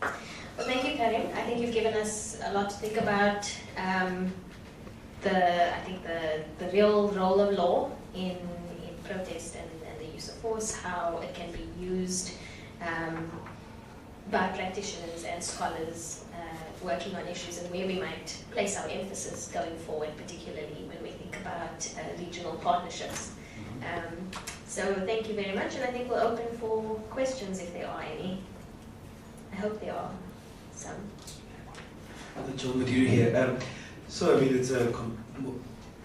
Well, thank you, Karim. I think you've given us a lot to think about. The real role of law in protest and the use of force, how it can be used by practitioners and scholars working on issues, and where we might place our emphasis going forward, particularly when we think about regional partnerships. So thank you very much, and I think we're open for questions if there are any. I hope there are some. John Madiri here. So, I mean, it's a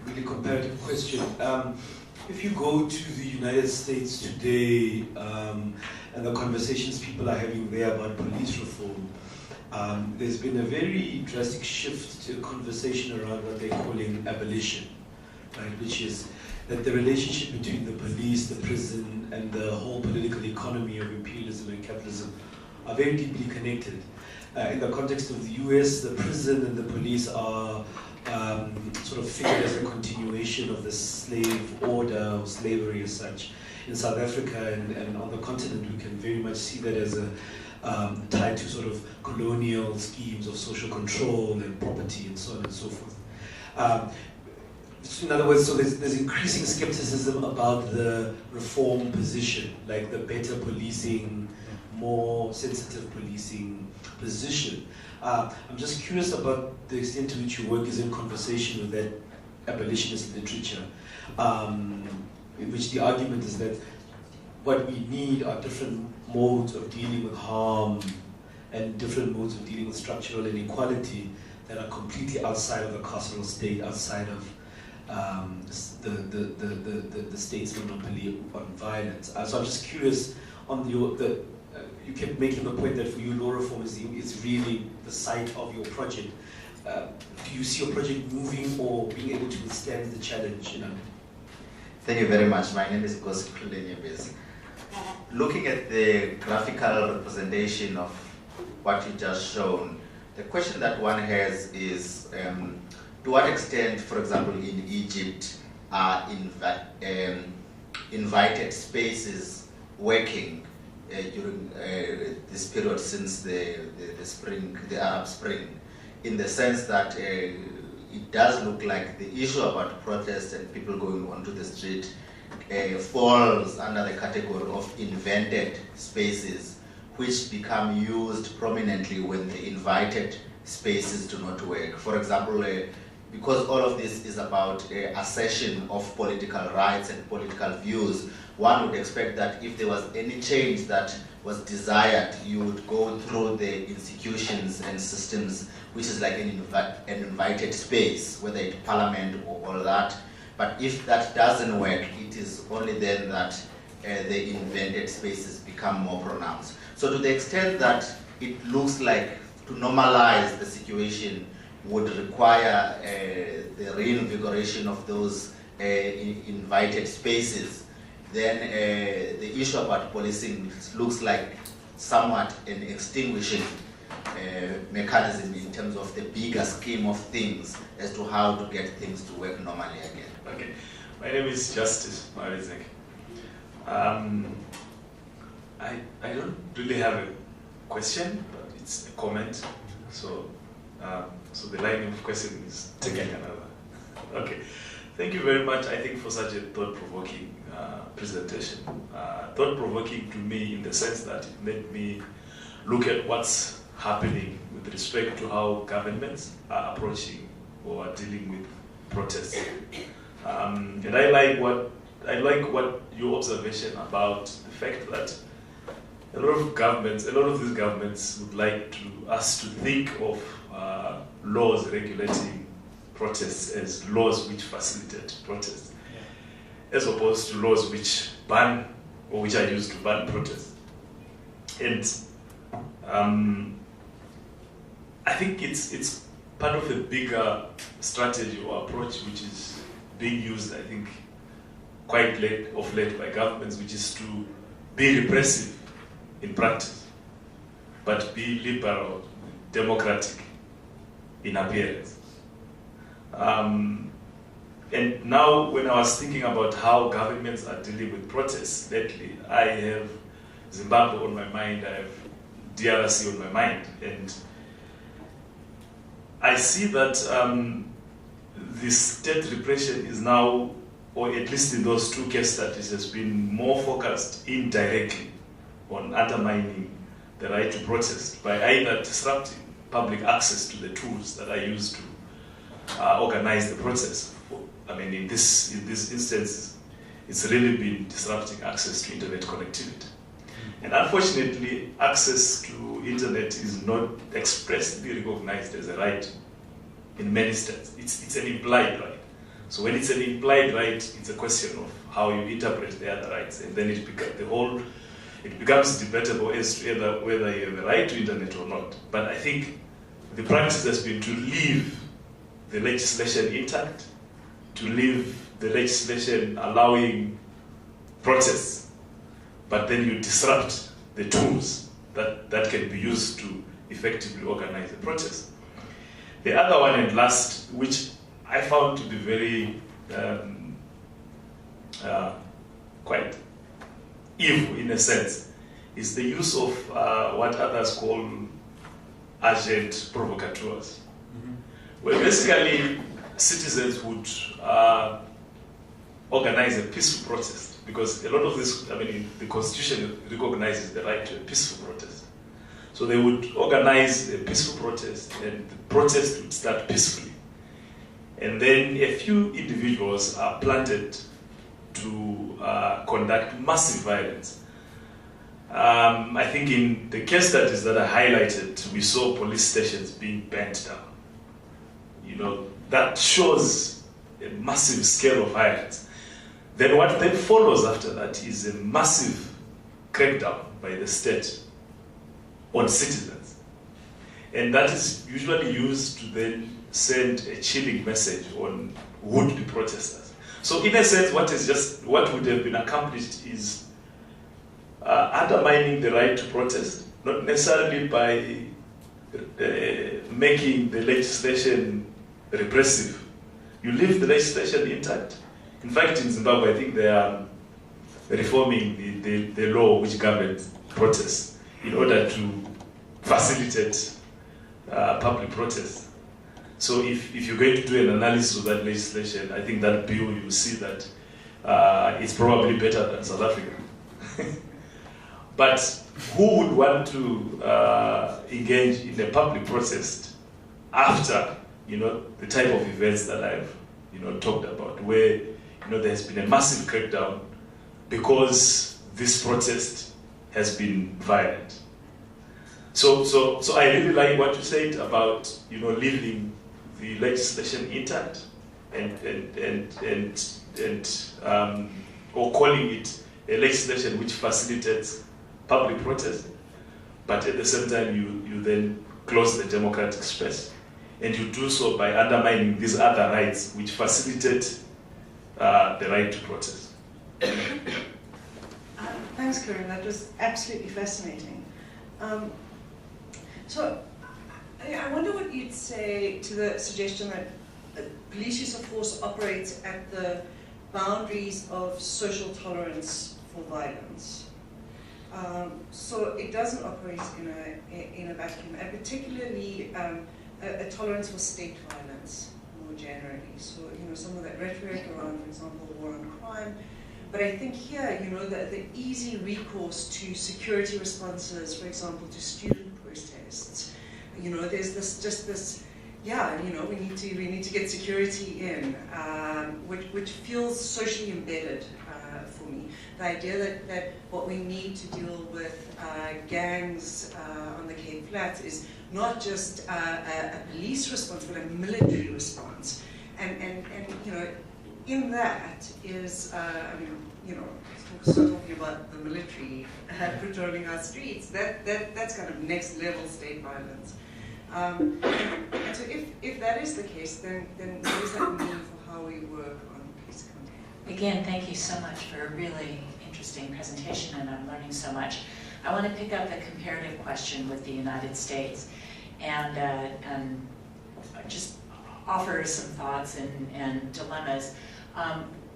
really comparative question. If you go to the United States today and the conversations people are having there about police reform, there's been a very drastic shift to a conversation around what they're calling abolition, right? Which is that the relationship between the police, the prison, and the whole political economy of imperialism and capitalism are very deeply connected. In the context of the US, the prison and the police are sort of figured as a continuation of the slave order or slavery as such. In South Africa and on the continent, we can very much see that as a tied to sort of colonial schemes of social control and property and so on and so forth. In other words, so there's increasing skepticism about the reform position, like the better policing, more sensitive policing position. I'm just curious about the extent to which your work is in conversation with that abolitionist literature, in which the argument is that what we need are different modes of dealing with harm and different modes of dealing with structural inequality that are completely outside of the carceral state, outside of the state's monopoly on violence. So I'm just curious on you kept making the point that for you law reform is really the site of your project. Do you see your project moving or being able to withstand the challenge? You know? Thank you very much. My name is Gosi Klulenyebezi. Looking at the graphical representation of what you just shown, the question that one has is, to what extent, for example, in Egypt, are invited spaces working during this period since the Arab Spring, in the sense that it does look like the issue about protest and people going onto the street falls under the category of invented spaces, which become used prominently when the invited spaces do not work. For example, because all of this is about assertion of political rights and political views, one would expect that if there was any change that was desired, you would go through the institutions and systems, which is like an invited space, whether it's parliament or all that. But if that doesn't work, it is only then that the invented spaces become more pronounced. So to the extent that it looks like to normalize the situation would require the reinvigoration of those invited spaces, then the issue about policing looks like somewhat an extinguishing mechanism in terms of the bigger scheme of things as to how to get things to work normally again. Okay, my name is Justice Marizek. I don't really have a question, but it's a comment. So, so the line of question is taking another. Okay, thank you very much. I think for such a thought-provoking presentation. Thought-provoking to me in the sense that it made me look at what's happening with respect to how governments are approaching or are dealing with protests. And I like what your observation about the fact that a lot of these governments would like us to think of laws regulating protests as laws which facilitate protests, as opposed to laws which ban or which are used to ban protests. And I think it's part of a bigger strategy or approach which is being used, I think, quite late by governments, which is to be repressive in practice, but be liberal, democratic in appearance. And now when I was thinking about how governments are dealing with protests lately, I have Zimbabwe on my mind, I have DRC on my mind, and I see that the state repression is now, or at least in those two case studies, has been more focused indirectly on undermining the right to protest by either disrupting public access to the tools that are used to organize the protest. I mean, in this instance, it's really been disrupting access to internet connectivity. And unfortunately, access to internet is not expressly recognized as a right in many states. It's an implied right. So when it's an implied right, it's a question of how you interpret the other rights, and then it becomes debatable as to whether you have a right to internet or not. But I think the practice has been to leave the legislation intact, to leave the legislation allowing protests, but then you disrupt the tools that can be used to effectively organize a protest. The other one and last, which I found to be very quite evil in a sense, is the use of what others call agent provocateurs, where basically citizens would organize a peaceful protest, because a lot of this, I mean, the Constitution recognizes the right to a peaceful protest. So they would organize a peaceful protest, and the protest would start peacefully. And then a few individuals are planted to conduct massive violence. I think in the case studies that are highlighted, we saw police stations being burnt down. You know, that shows a massive scale of violence. Then what then follows after that is a massive crackdown by the state on citizens. And that is usually used to then send a chilling message on would-be protesters. So in a sense, what would have been accomplished is undermining the right to protest, not necessarily by making the legislation repressive. You leave the legislation intact. In fact, in Zimbabwe, I think they are reforming the law which governs protests in order to facilitate public protests. So if you're going to do an analysis of that legislation, I think that bill, you'll see that it's probably better than South Africa. But who would want to engage in a public protest after, you know, the type of events that I've, you know, talked about, where, you know, there has been a massive crackdown because this protest has been violent. So I really like what you said about, you know, leaving the legislation intact or calling it a legislation which facilitates public protest, but at the same time you then close the democratic space, and you do so by undermining these other rights which facilitate the right to protest. Thanks, Karim. That was absolutely fascinating. So I wonder what you'd say to the suggestion that police use of force operates at the boundaries of social tolerance for violence. So it doesn't operate in a vacuum, and particularly a tolerance for state violence more generally. So, you know, some of that rhetoric around, for example, war on crime. But I think here, you know, the easy recourse to security responses, for example, to student protests. You know, there's this, yeah, you know, we need to get security in, which feels socially embedded for me. The idea that what we need to deal with gangs on the Cape Flats is not just a police response, but a military response. And you know, in that is, I mean, you know, so talking about the military patrolling our streets, that's kind of next level state violence. And so if that is the case, then what does that mean for how we work on peace campaign? Again, thank you so much for a really interesting presentation, and I'm learning so much. I want to pick up the comparative question with the United States and just offer some thoughts and dilemmas.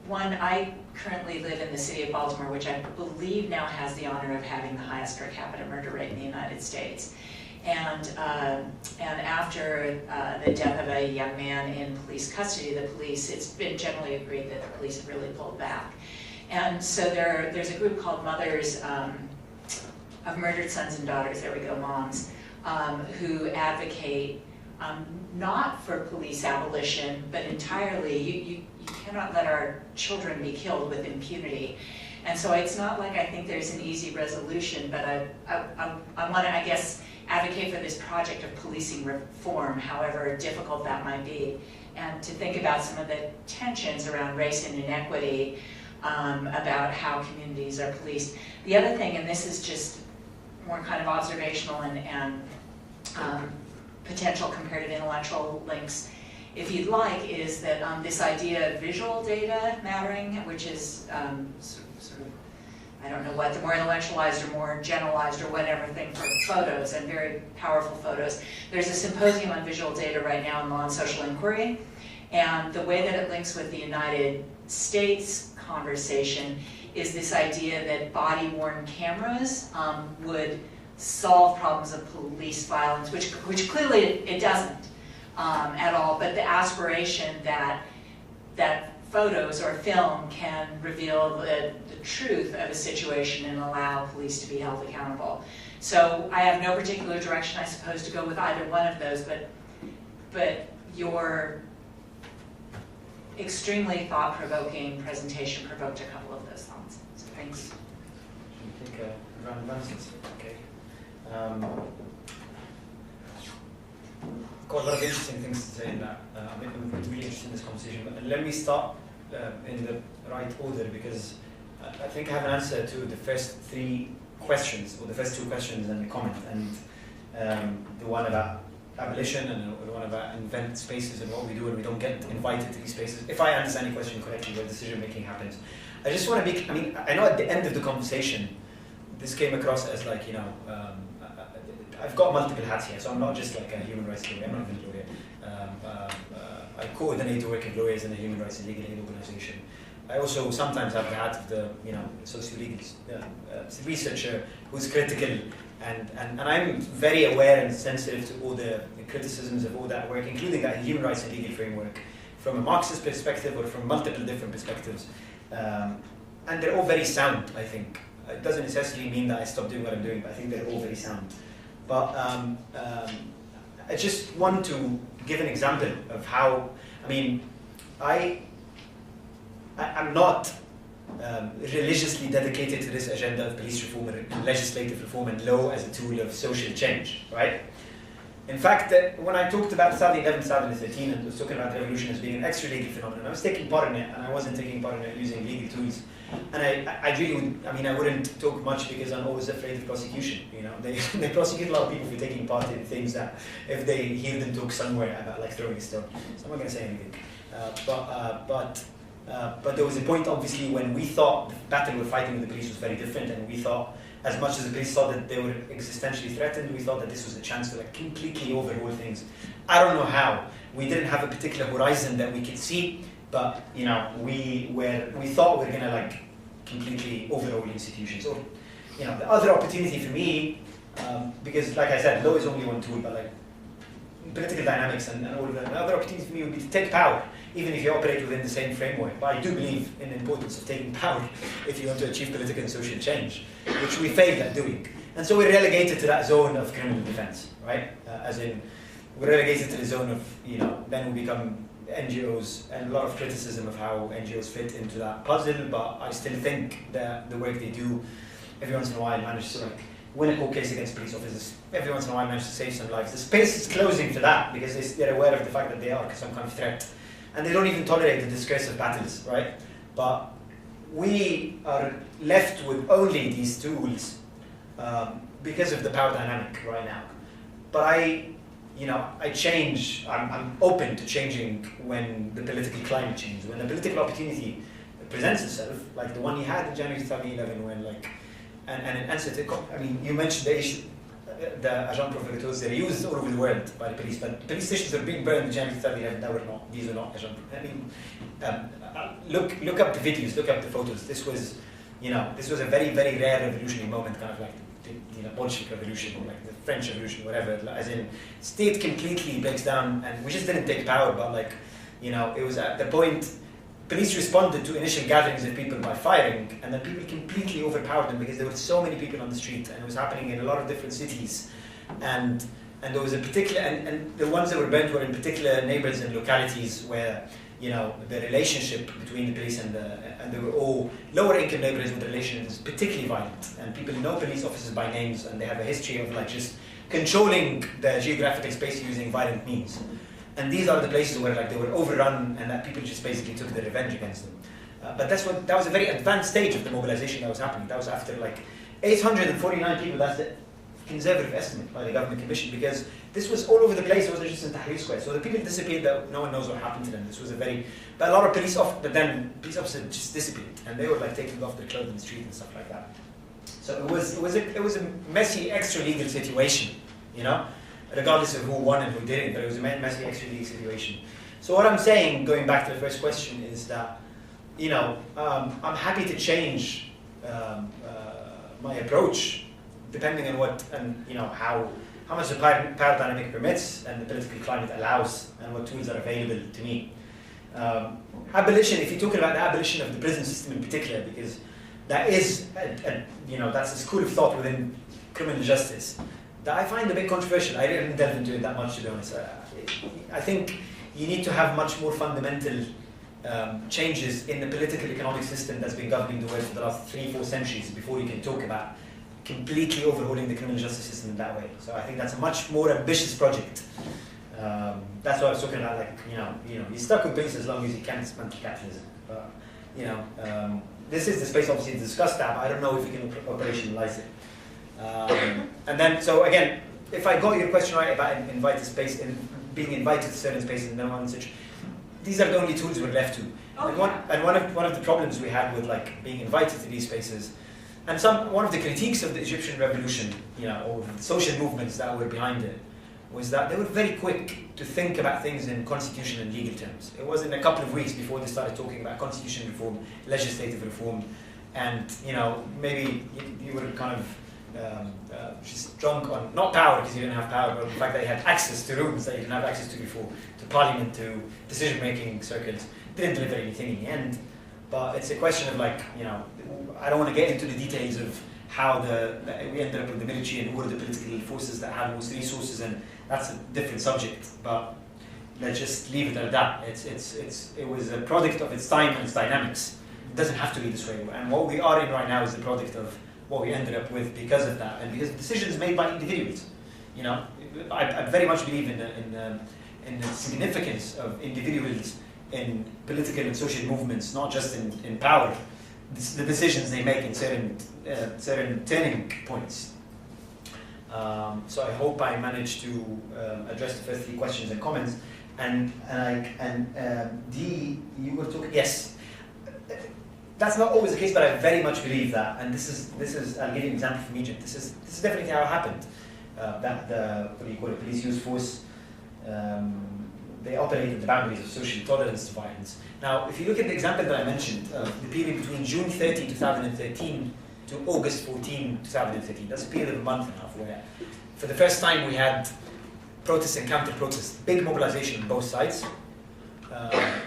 one, I currently live in the city of Baltimore, which I believe now has the honor of having the highest per capita murder rate in the United States. And after the death of a young man in police custody, it's been generally agreed that the police have really pulled back. And so there's a group called Mothers of Murdered Sons and Daughters, there we go, moms, who advocate not for police abolition, but entirely, you cannot let our children be killed with impunity. And so it's not like I think there's an easy resolution, but I want to, I guess, advocate for this project of policing reform, however difficult that might be, and to think about some of the tensions around race and inequity, about how communities are policed. The other thing, and this is just more kind of observational and potential comparative intellectual links, if you'd like, is that this idea of visual data mattering, which is sort of, I don't know what, the more intellectualized or more generalized or whatever thing for photos and very powerful photos. There's a symposium on visual data right now in Law and Social Inquiry, and the way that it links with the United States conversation is this idea that body-worn cameras would solve problems of police violence, which clearly it doesn't at all, but the aspiration that photos or film can reveal the truth of a situation and allow police to be held accountable. So I have no particular direction, I suppose, to go with either one of those, but your extremely thought-provoking presentation provoked a couple of those thoughts. So thanks. I think a round of answers. Okay. Got a lot of interesting things to say in that. I'm really interested in this conversation. But let me start in the right order, because I think I have an answer to the first three questions, or the first two questions and the comment, and the one about abolition and the one about invent spaces and what we do when we don't get invited to these spaces. If I understand your question correctly, where decision making happens. I just want to be, I know at the end of the conversation, this came across as like, I've got multiple hats here, so I'm not just like a human rights lawyer, I'm not even a lawyer. I coordinate the work of lawyers in a human rights and legal aid organization. I also sometimes have the hat of the socio-legal researcher who's critical, and I'm very aware and sensitive to all the criticisms of all that work, including that human rights and legal framework, from a Marxist perspective or from multiple different perspectives. And they're all very sound, I think. It doesn't necessarily mean that I stop doing what I'm doing, but I think they're all very sound. But I just want to give an example of how, I'm not religiously dedicated to this agenda of police reform and legislative reform and law as a tool of social change, right? In fact, when I talked about 2011, 2013, and was talking about revolution as being an extra-legal phenomenon, I was taking part in it, and I wasn't taking part in it using legal tools. And I really would, I wouldn't talk much because I'm always afraid of prosecution. They prosecute a lot of people for taking part in things that if they hear them talk somewhere about like throwing a stone. So I'm not going to say anything. But there was a point, obviously, when we thought the battle we're fighting with the police was very different, and we thought, as much as the police thought that they were existentially threatened, we thought that this was a chance to like completely overhaul things. I don't know how. We didn't have a particular horizon that we could see, but we thought we were gonna like completely overhaul institutions. Or the other opportunity for me, because like I said, law is only one tool, but like political dynamics and all of that. Another opportunity for me would be to take power, even if you operate within the same framework. But I do believe in the importance of taking power if you want to achieve political and social change, which we failed at doing. And so we're relegated to that zone of criminal defense, right? As in, we're relegated to the zone of, then we become NGOs, and a lot of criticism of how NGOs fit into that puzzle, but I still think that the work they do, every once in a while manages to like win a court case against police officers, every once in a while manage to save some lives. The space is closing for that because they're aware of the fact that they are some kind of threat. And they don't even tolerate the discursive battles, right? But we are left with only these tools because of the power dynamic right now. But I'm open to changing when the political climate changes, when the political opportunity presents itself, like the one you had in January 2011, when and in answer to, you mentioned the issue, the agents provocateurs, they're used all over the world by the police, but police stations are being burned in January 2011, that were not, these are not agents. I mean, look up the videos, look up the photos. This was, this was a very, very rare revolutionary moment, kind of like the Bolshevik Revolution, or like the French Revolution, whatever, as in, state completely breaks down, and we just didn't take power, but like, it was at the point, police responded to initial gatherings of people by firing, and then people completely overpowered them because there were so many people on the street, and it was happening in a lot of different cities. And there was a particular, and the ones that were burnt were in particular neighborhoods and localities where, the relationship between the police and they were all lower income neighborhoods with the relationship was particularly violent. And people know police officers by names, and they have a history of like just controlling the geographical space using violent means. And these are the places where like they were overrun and that people just basically took their revenge against them. But that was a very advanced stage of the mobilization that was happening. That was after like 849 people, that's the conservative estimate by the government commission, because this was all over the place. It wasn't just in Tahrir Square. So the people disappeared that no one knows what happened to them. This was but a lot of police officers just disappeared, and they were like taking off their clothes in the street and stuff like that. So it was a messy extra legal situation, regardless of who won and who didn't, but it was a messy extra legal situation. So what I'm saying, going back to the first question, is that, I'm happy to change my approach depending on what, and how much the power dynamic permits and the political climate allows, and what tools are available to me. Abolition, if you're talking about the abolition of the prison system in particular, because that is, that's a school of thought within criminal justice that I find a bit controversial. I didn't delve into it that much, to be honest. I think you need to have much more fundamental changes in the political economic system that's been governing the world for the last 3-4 centuries before you can talk about completely overhauling the criminal justice system in that way. So I think that's a much more ambitious project. That's what I was talking about, like, you're stuck with police as long as you can, it's mental capitalism. But, this is the space obviously to discuss that, but I don't know if we can operationalize it. And then, so again, if I got your question right about invited space and being invited to certain spaces and no one such, these are the only tools we're left to. Okay. And one of the problems we had with like being invited to these spaces, and one of the critiques of the Egyptian revolution, or the social movements that were behind it, was that they were very quick to think about things in constitutional and legal terms. It wasn't a couple of weeks before they started talking about constitutional reform, legislative reform, and maybe you were kind of just drunk on, not power because you didn't have power, but the fact that you had access to rooms that you didn't have access to before, to parliament, to decision-making circles. Didn't deliver anything in the end. But it's a question of like, I don't want to get into the details of how we ended up with the military and who are the political forces that have most resources, and that's a different subject. But let's just leave it at that. It was a product of its time and its dynamics. It doesn't have to be this way. And what we are in right now is the product of what we ended up with because of that, and because of decisions made by individuals. I very much believe in the significance of individuals in political and social movements, not just in power. The decisions they make in certain turning points. So I hope I managed to address the first 3 questions and comments. And you were talking. Yes. That's not always the case, but I very much believe that, and this is. I'll give you an example from Egypt. This is definitely how it happened. That the police use force. They operated the boundaries of social tolerance to violence. Now, if you look at the example that I mentioned, the period between June 30, 2013 to August 14, 2013, that's a period of a month and a half where, for the first time, we had protests and counter-protests, big mobilization on both sides,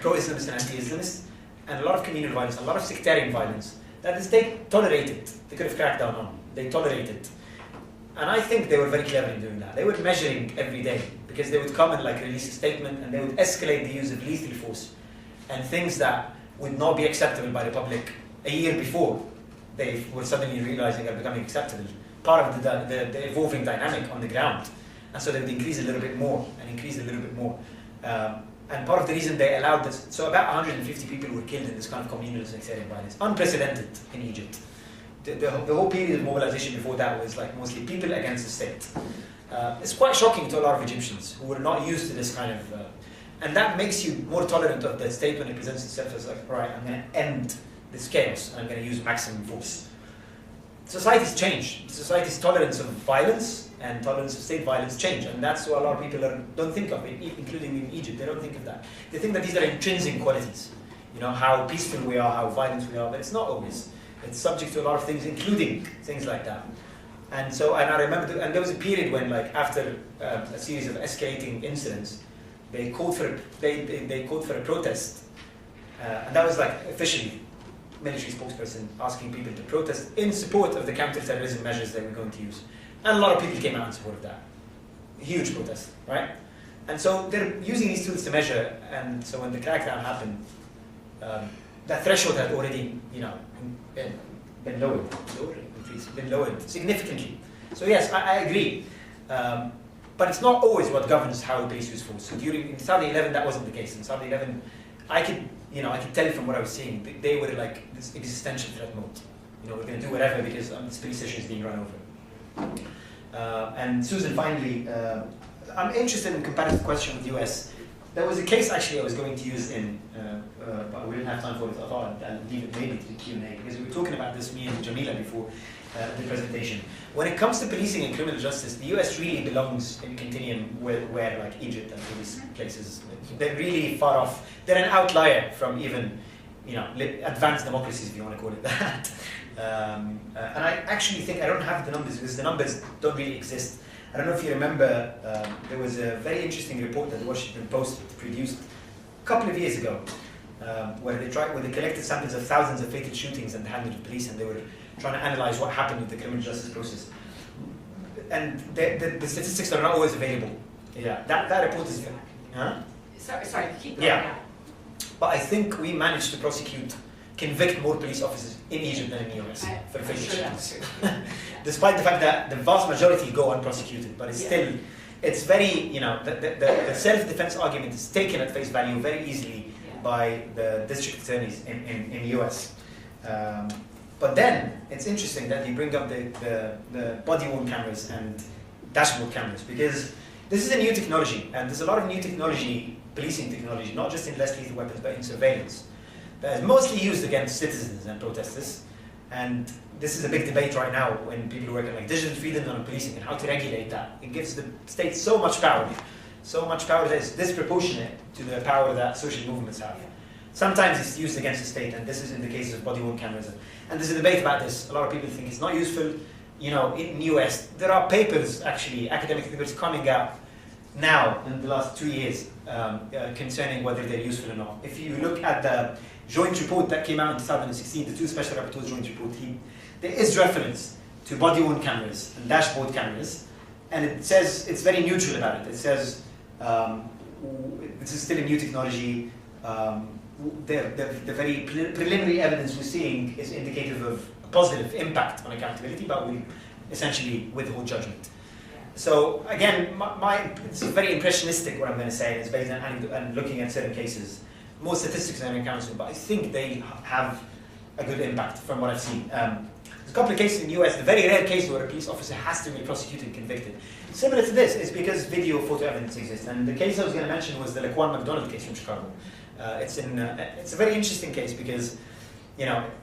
pro-Islamist and anti-Islamist, and a lot of communal violence, a lot of sectarian violence that the state tolerated. They could have cracked down on. They tolerated. And I think they were very clever in doing that. They were measuring every day, because they would come and like release a statement and they would escalate the use of lethal force and things that would not be acceptable by the public a year before they were suddenly realizing are becoming acceptable. Part of the evolving dynamic on the ground. And so they would increase a little bit more and increase a little bit more. And part of the reason they allowed this, so about 150 people were killed in this kind of communal and sectarian violence, unprecedented in Egypt. The whole period of mobilization before that was like mostly people against the state. It's quite shocking to a lot of Egyptians who were not used to this kind of, and that makes you more tolerant of the state when it presents itself as like, right, I'm going to end this chaos and I'm going to use maximum force. society's changed. Society's tolerance of violence and tolerance of state violence change, and that's what a lot of people don't think of, including in Egypt. They don't think of that. They think that these are intrinsic qualities, how peaceful we are, how violent we are, but it's not always. It's subject to a lot of things, including things like that. And so, and I remember, and there was a period when, like, after a series of escalating incidents, they called for a protest, and that was like officially military spokesperson asking people to protest in support of the counter-terrorism measures they were going to use. And a lot of people came out in support of that. Huge protest, right? And so they're using these tools to measure, and so when the crackdown happened, that threshold had already, been lowered significantly. So yes, I agree. But it's not always what governs how the police use force. So in Saudi 11, that wasn't the case. In Saudi 11, I could tell from what I was seeing, they were like this existential threat mode. We're going to do whatever because this police station is being run over. And Susan, finally, I'm interested in comparative question with the US. There was a case actually I was going to use but we didn't have time for it. I thought I'd leave it maybe to the Q&A because we were talking about this, me and Jameelah, before the presentation. When it comes to policing and criminal justice, the US really belongs in a continuum where like Egypt and all these places, they're really far off. They're an outlier from even, advanced democracies, if you want to call it that. And I actually think, I don't have the numbers because the numbers don't really exist. I don't know if you remember, there was a very interesting report that the Washington Post produced a couple of years ago, where they collected samples of thousands of fatal shootings and handed to police, and they were trying to analyze what happened with the criminal justice process. And the statistics are not always available. Yeah, that report is. Huh? Sorry, keep going. Yeah, but I think we managed to convict more police officers in Egypt than in the US for fatal shootings. Despite the fact that the vast majority go unprosecuted, but it's still, it's very, the self-defense argument is taken at face value very easily by the district attorneys in the US. But then, it's interesting that you bring up the body-worn cameras and dashboard cameras, because this is a new technology, and there's a lot of new technology, policing technology, not just in less lethal weapons, but in surveillance, that is mostly used against citizens and protesters. And this is a big debate right now when people are working like digital freedom on policing and how to regulate that. It gives the state so much power that is disproportionate to the power that social movements have. Sometimes it's used against the state, and this is in the case of body-worn cameras. And there's a debate about this. A lot of people think it's not useful. In the US, there are papers, actually, academic papers coming out now in the last 2 years concerning whether they're useful or not. If you look at the joint report that came out in 2016, the two special rapporteurs joint report, there is reference to body-worn cameras and dashboard cameras, and it says, it's very neutral about it. It says, this is still a new technology. The very preliminary evidence we're seeing is indicative of a positive impact on accountability, but we essentially withhold judgment. So again, it's very impressionistic what I'm going to say. It's based on looking at certain cases. More statistics than in council, but I think they have a good impact from what I've seen. There's a couple of cases in the US, the very rare case where a police officer has to be prosecuted and convicted. Similar to this is because video photo evidence exists. And the case I was going to mention was the Laquan McDonald case from Chicago. It's a very interesting case because,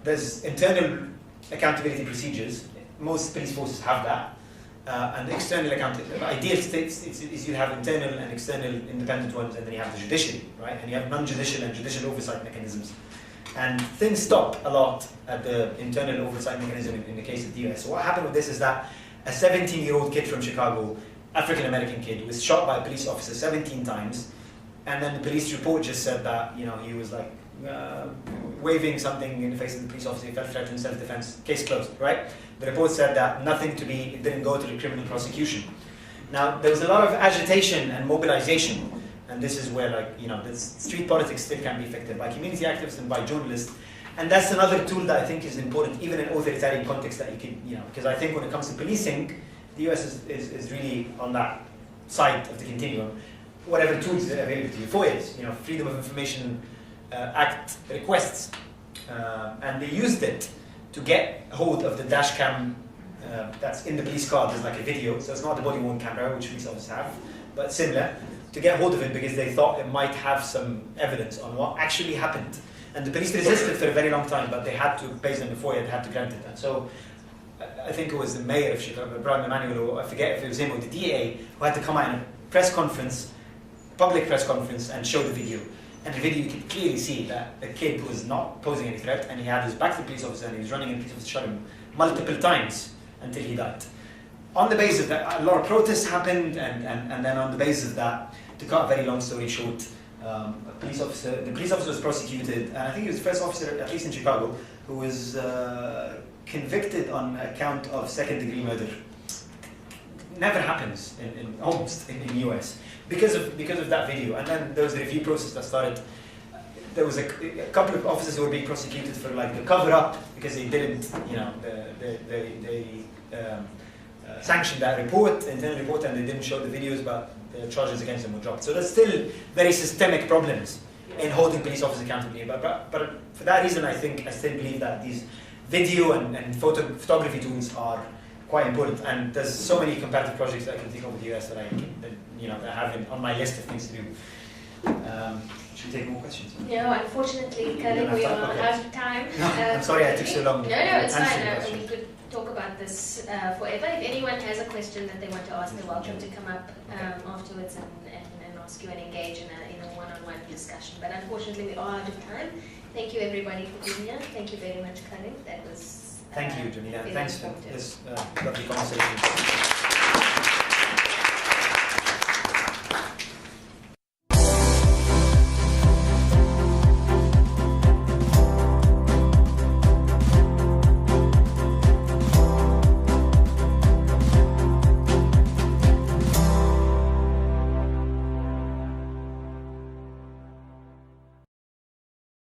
there's internal accountability procedures. Most police forces have that. And external accountability, the ideal states is you have internal and external independent ones, and then you have the judiciary, right? And you have non-judicial and judicial oversight mechanisms. And things stop a lot at the internal oversight mechanism in the case of the US. So what happened with this is that a 17-year-old kid from Chicago, African-American kid, was shot by a police officer 17 times, and then the police report just said that, he was like waving something in the face of the police officer, he felt threatened, self-defense, case closed, right? The report said that it didn't go to the criminal prosecution. Now, there was a lot of agitation and mobilization, and this is where, the street politics still can be affected by community activists and by journalists, and that's another tool that I think is important, even in authoritarian context, that you can, because I think when it comes to policing, the US is really on that side of the continuum. Whatever tools are available to you, FOIAs, Freedom of Information Act requests, and they used it to get hold of the dash cam that's in the police car. There's like a video, so it's not the body-worn camera, which police officers have, but similar, to get hold of it because they thought it might have some evidence on what actually happened. And the police resisted for a very long time, but they had to, based on the FOIA, they had to grant it. And so I think it was the mayor of Chicago, Brian Emanuel, or I forget if it was him or the DA, who had to come out in a press conference, public press conference, and show the video. And the video, you could clearly see that the kid was not posing any threat, and he had his back to the police officer, and he was running, and the police officer shot him multiple times until he died. On the basis of that, a lot of protests happened, and then on the basis of that, to cut a very long story short, the police officer was prosecuted, and I think he was the first officer, at least in Chicago, who was convicted on account of second-degree murder. Never happens almost in the US because of that video. And then there was the review process that started. There was a couple of officers who were being prosecuted for like the cover-up because they didn't, they sanctioned that report, internal report, and they didn't show the videos, but the charges against them were dropped. So there's still very systemic problems in holding police officers accountable. But for that reason, I still believe that these video and photography tools are quite important. And there's so many comparative projects that I can think of with the US that I have on my list of things to do. Should we take more questions? No, unfortunately, Karim, we are out of time. I'm sorry I took so long. No, it's fine. We could talk about this forever. If anyone has a question that they want to ask, they're welcome to come up afterwards and ask you and engage in a one-on-one discussion. But unfortunately, we are out of time. Thank you, everybody, for being here. Thank you very much, Karim. That was thank you, Jameelah. Thanks for this lovely conversation.